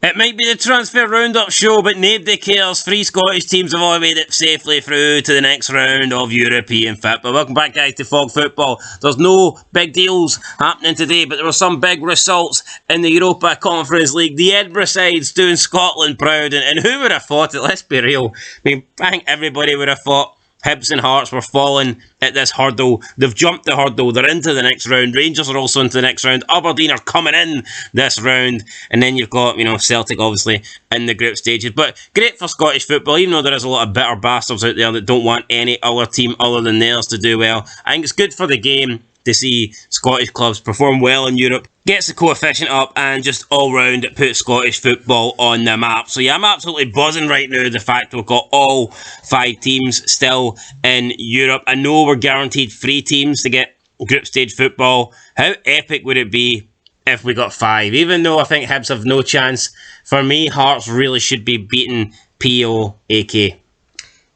It might be the transfer roundup show, but nobody cares. 3 Scottish teams have all made it safely through to the next round of European football. Welcome back, guys, to Fog Football. There's no big deals happening today, but there were some big results in the Europa Conference League. The Edinburgh side's doing Scotland proud, and who would have thought it? Let's be real. I mean, I think everybody would have thought Hibs and Hearts were falling at this hurdle. They've jumped the hurdle. They're into the next round. Rangers are also into the next round. Aberdeen are coming in this round. And then you've got, Celtic, obviously, in the group stages. But great for Scottish football, even though there is a lot of bitter bastards out there that don't want any other team other than theirs to do well. I think it's good for the game to see Scottish clubs perform well in Europe. Gets the coefficient up and just all round it puts Scottish football on the map. So yeah, I'm absolutely buzzing right now the fact we've got all 5 teams still in Europe. I know we're guaranteed 3 teams to get group stage football. How epic would it be if we got 5? Even though I think Hibs have no chance, for me, Hearts really should be beating POAK.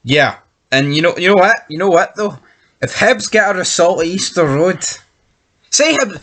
Yeah, and you know what though? If Hibs get a result at Easter Road, say Hibs,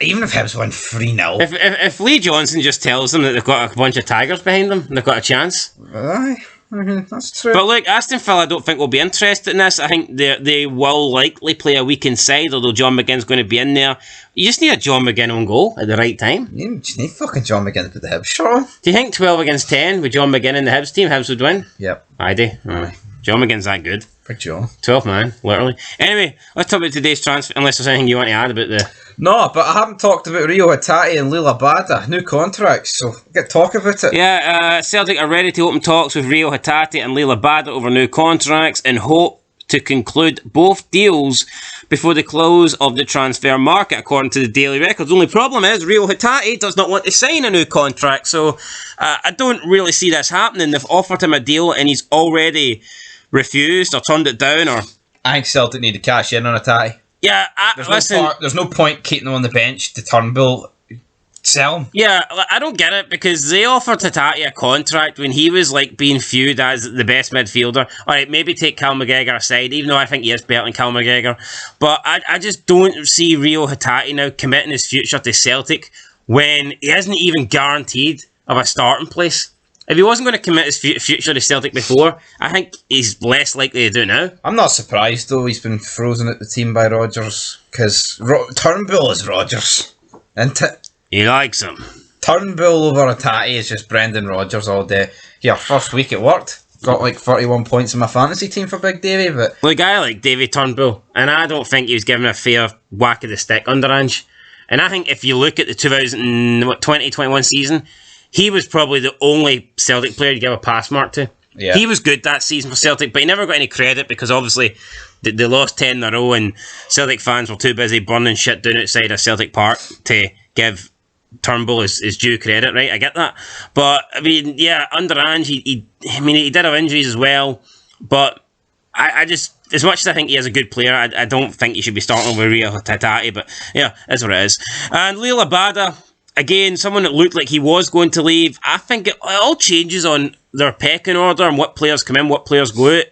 even if Hibs win 3-0. If Lee Johnson just tells them that they've got a bunch of Tigers behind them, they've got a chance. Aye, that's true. But look, Aston Villa I don't think will be interested in this. I think they will likely play a weak inside, although John McGinn's going to be in there. You just need a John McGinn on goal at the right time. You just need fucking John McGinn to put the Hibs shirt on. Do you think 12 against 10 with John McGinn in the Hibs team, Hibs would win? Yep. I do. Aye. John McGinn's that good. For John. 12 man, literally. Anyway, let's talk about today's transfer, unless there's anything you want to add about the... No, but I haven't talked about Rio Hatate and Lila Bada, new contracts, so get talk about it. Yeah, Celtic are ready to open talks with Rio Hatate and Lila Bada over new contracts and hope to conclude both deals before the close of the transfer market, according to the Daily Records. The only problem is Rio Hatate does not want to sign a new contract, so I don't really see this happening. They've offered him a deal and he's already refused or turned it down. Or I think Celtic need to cash in on Hatate. Yeah, there's no point keeping him on the bench to Turnbull. Sell him. Yeah, I don't get it because they offered Hatate a contract when he was being viewed as the best midfielder. Alright, maybe take Cal McGregor aside, even though I think he is better than Cal McGregor. But I just don't see Rio Hatate now committing his future to Celtic when he isn't even guaranteed of a starting place. If he wasn't going to commit his future to Celtic before, I think he's less likely to do now. I'm not surprised though he's been frozen at the team by Rodgers, because Turnbull is Rodgers, isn't it? He likes him. Turnbull over Hatate is just Brendan Rodgers all day. Yeah, first week it worked. Got 31 points in my fantasy team for Big Davey, but... Look, I like Davey Turnbull, and I don't think he was given a fair whack of the stick under Ange. And I think if you look at the 2020-21 season, he was probably the only Celtic player to give a pass mark to. Yeah. He was good that season for Celtic, but he never got any credit because obviously they lost 10 in a row and Celtic fans were too busy burning shit down outside of Celtic Park to give Turnbull his due credit, right? I get that. But, I mean, yeah, under Ange, he did have injuries as well, but I just, as much as I think he is a good player, I don't think he should be starting with Rio Hatate, but yeah, that's what it is. And Lila Bada, again, someone that looked like he was going to leave. I think it all changes on their pecking order and what players come in, what players go out.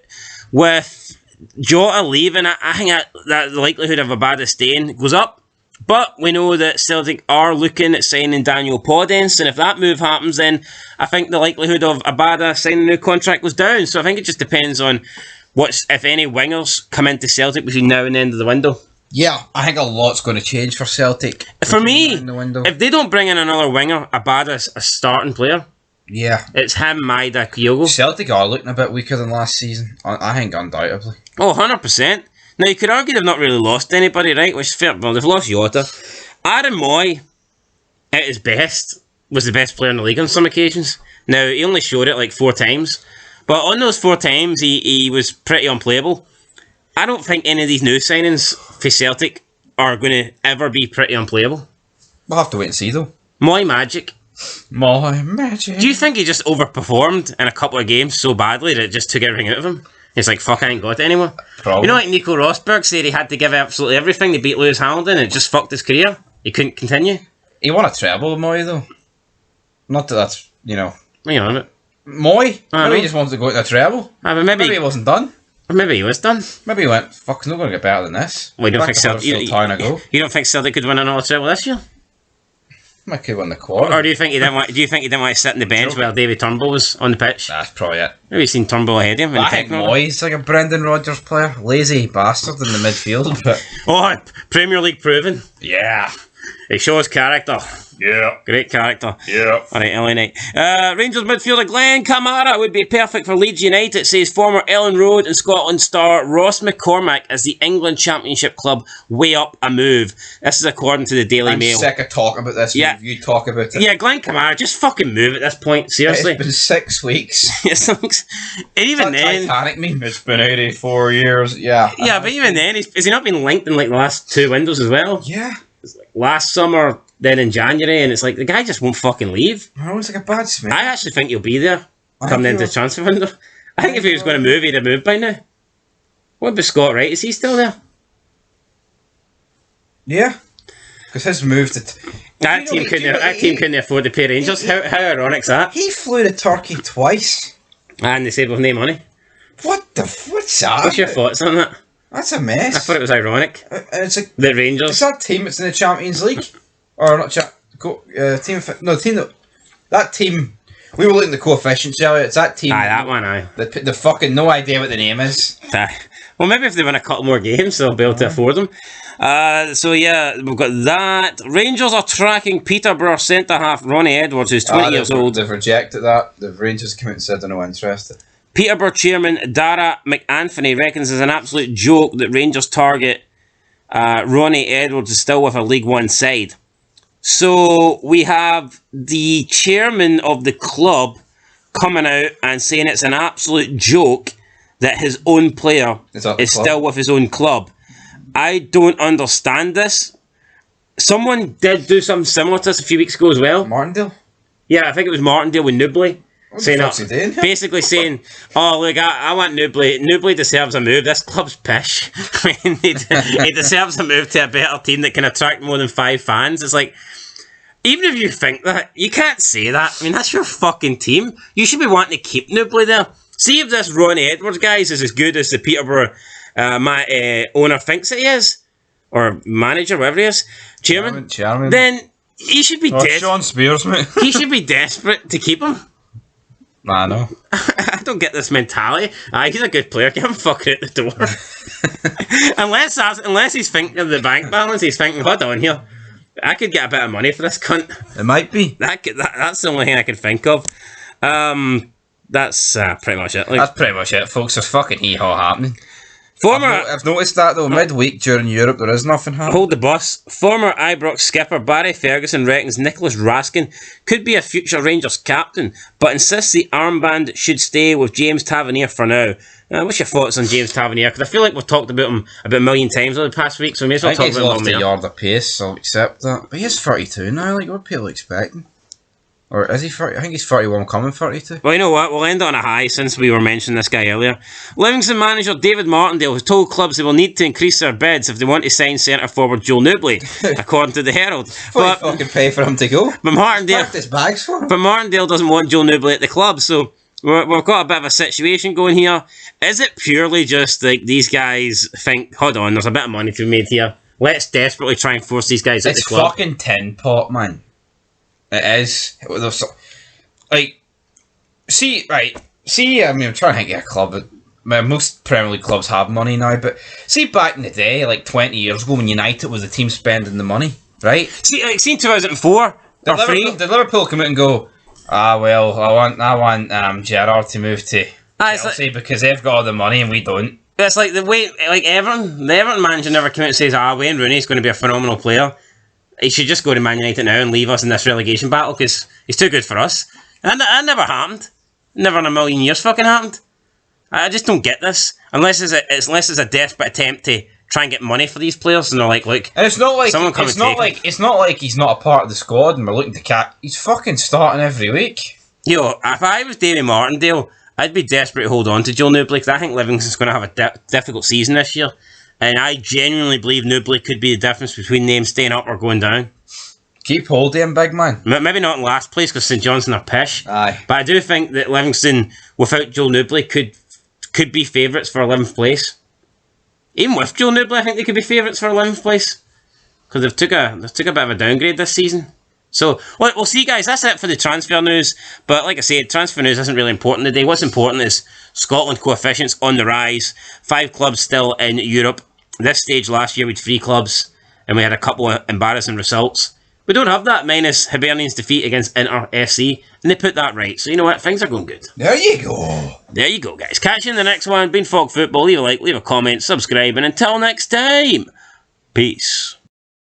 With Jota leaving, I think that the likelihood of Abada staying goes up. But we know that Celtic are looking at signing Daniel Podence, and if that move happens, then I think the likelihood of Abada signing a new contract goes down. So I think it just depends on if any wingers come into Celtic between now and the end of the window. Yeah, I think a lot's going to change for Celtic. For me, if they don't bring in another winger, Abada's a starting player. Yeah. It's him, Maida, Kyogo. Celtic are looking a bit weaker than last season. I think undoubtedly. Oh, 100%. Now, you could argue they've not really lost anybody, right? Which is fair. Well, they've lost Jota. Aaron Moy, at his best, was the best player in the league on some occasions. Now, he only showed it 4 times. But on those 4 times, he was pretty unplayable. I don't think any of these new signings for Celtic are going to ever be pretty unplayable. We'll have to wait and see, though. Moy magic. Moy magic. Do you think he just overperformed in a couple of games so badly that it just took everything out of him? He's like, fuck, I ain't got it anymore. Probably. Nico Rosberg said he had to give absolutely everything to beat Lewis Hamilton and it just fucked his career. He couldn't continue. He won a treble with Moy, though. Not that that's, Hang on a minute. Moy? Maybe he just wanted to go to a treble. But maybe he wasn't done. Or maybe he was done. Maybe he went, fuck, it's not going to get better than this. Well, you don't think Celtic could win another treble this year? Might could win the quarter. Or do you think he didn't want? Do you think he didn't want to sit on the bench while David Turnbull was on the pitch? That's probably it. Maybe he's seen Turnbull ahead of him. I think Moyes like a Brendan Rodgers player, lazy bastard in the midfield. But Premier League proven. yeah, He shows character. yeah, Great character. yeah. Alright, LA Knight. Rangers midfielder Glenn Kamara would be perfect for Leeds United, says former Ellen Road and Scotland star Ross McCormack, as the England Championship club weigh up a move. This is according to the Daily I'm Mail. sick of talking about this. Yeah. You talk about it. Yeah, Glenn Kamara, just fucking move at this point, seriously. It's been 6 weeks. And even then... Titanic meme. It's been 84 years. Yeah. Yeah, but even then, has he not been linked in like the last 2 windows as well? Yeah. Last summer, then in January, and it's like the guy just won't fucking leave. Oh, it's like a bad smell. I actually think he'll be there coming into the transfer window. I think if he was going to move, he'd have moved by now. What about Scott Wright? Is he still there? Yeah. Because his move to... That team couldn't afford to pay Rangers. How ironic's that? He flew to Turkey twice. And they said with no money. What's that? What's your thoughts on that? That's a mess. I thought it was ironic. It's like The Rangers. It's that team that's in the Champions League, or not? That team. We were looking at the coefficients earlier. It's that team. Aye, that one, aye. The fucking no idea what the name is. Well, maybe if they win a couple more games, they'll be able to afford them. So yeah, we've got that. Rangers are tracking Peterborough centre-half Ronnie Edwards, who's 20 years old. They've rejected that. The Rangers come out and said they're not interested. Peterborough chairman Dara McAnthony reckons it's an absolute joke that Rangers target Ronnie Edwards is still with a League One side. So we have the chairman of the club coming out and saying it's an absolute joke that his own player is still with his own club. I don't understand this. Someone did do something similar to this a few weeks ago as well. Martindale? Yeah, I think it was Martindale with Newbley. Basically saying, oh look, I want Newbley. Newbley deserves a move. This club's pish. I mean, he deserves a move to a better team that can attract more than 5 fans. It's like, even if you think that, you can't say that. I mean, that's your fucking team. You should be wanting to keep Newbley there. See if this Ronnie Edwards guy is as good as the Peterborough owner thinks it is, or manager, whatever he is, chairman. Then he should be Sean Spears, mate. He should be desperate to keep him. I know. I don't get this mentality. He's a good player. Get him fucking out the door. unless he's thinking of the bank balance, he's thinking, hold on here, I could get a bit of money for this cunt. It might be. That's the only thing I can think of. That's pretty much it. That's pretty much it, folks. There's fucking hee-haw happening. I've noticed that though, midweek during Europe there is nothing happening. Hold the bus. Former Ibrox skipper Barry Ferguson reckons Nicholas Raskin could be a future Rangers captain, but insists the armband should stay with James Tavernier for now. What's your thoughts on James Tavernier? Because I feel like we've talked about him about a million times over the past week, so we may as well talk about him more. I think he's lost a yard of pace, so I'll accept that. But he's 32 now, like what are people expecting? Or is he 30? I think he's 31 coming 32. Well, you know what? We'll end on a high since we were mentioning this guy earlier. Livingston manager David Martindale has told clubs they will need to increase their bids if they want to sign centre forward Joel Newbley, according to the Herald. But you fucking pay for him to go. But Martindale, bags for him. But Martindale doesn't want Joel Newbley at the club, so we've got a bit of a situation going here. Is it purely just like these guys think, hold on, there's a bit of money to be made here. Let's desperately try and force these guys at the club. It's fucking tin pot, man. It is. Like, I mean, I'm trying to think of a club. Most Premier League clubs have money now, but see, back in the day, like 20 years ago, when United was the team spending the money, right? See, in 2004, did Liverpool come out and go, well, I want Gerrard to move to Chelsea because they've got all the money and we don't. It's like the way, like the Everton manager never came out and says, Wayne Rooney's going to be a phenomenal player. He should just go to Man United now and leave us in this relegation battle because he's too good for us. And that never happened. Never in a million years fucking happened. I just don't get this. Unless it's a desperate attempt to try and get money for these players, and they're like, look. And it's not like he's not a part of the squad and we're looking to catch. He's fucking starting every week. Yo, if I was Davy Martindale, I'd be desperate to hold on to Joel Newbley because I think Livingston's going to have a difficult season this year. And I genuinely believe Newbley could be the difference between them staying up or going down. Keep holding him, big man. Maybe not in last place because St Johnstone are pish. Aye. But I do think that Livingston, without Joel Newbley, could be favourites for 11th place. Even with Joel Newbley, I think they could be favourites for 11th place. Because they've took a bit of a downgrade this season. So, we'll see, guys. That's it for the transfer news. But like I said, transfer news isn't really important today. What's important is Scotland coefficients on the rise. 5 clubs still in Europe. This stage last year, we had 3 clubs, and we had a couple of embarrassing results. We don't have that, minus Hibernian's defeat against Inter FC, and they put that right. So you know what? Things are going good. There you go. There you go, guys. Catch you in the next one. Been Fog Football. Leave a like, leave a comment, subscribe, and until next time, peace.